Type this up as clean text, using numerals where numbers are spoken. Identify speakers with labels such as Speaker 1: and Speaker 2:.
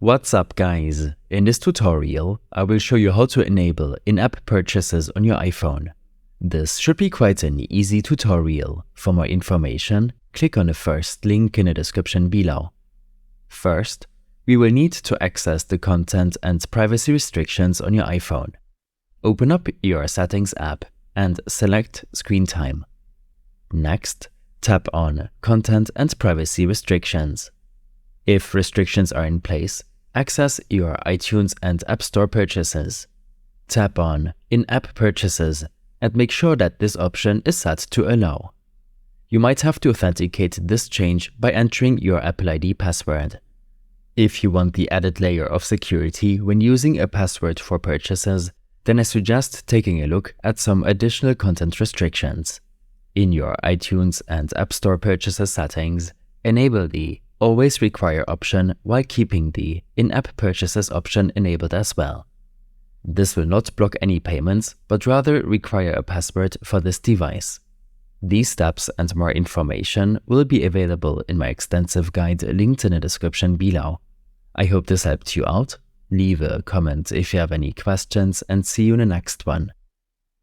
Speaker 1: What's up guys? In this tutorial, I will show you how to enable in-app purchases on your iPhone. This should be quite an easy tutorial. For more information, click on the first link in the description below. First, we will need to access the content and privacy restrictions on your iPhone. Open up your Settings app and select Screen Time. Next, tap on Content and Privacy Restrictions. If restrictions are in place, access your iTunes and App Store purchases. Tap on In-App Purchases and make sure that this option is set to Allow. You might have to authenticate this change by entering your Apple ID password. If you want the added layer of security when using a password for purchases, then I suggest taking a look at some additional content restrictions. In your iTunes and App Store purchases settings, enable the Always Require option while keeping the In-App Purchases option enabled as well. This will not block any payments, but rather require a password for this device. These steps and more information will be available in my extensive guide linked in the description below. I hope this helped you out. Leave a comment if you have any questions and see you in the next one.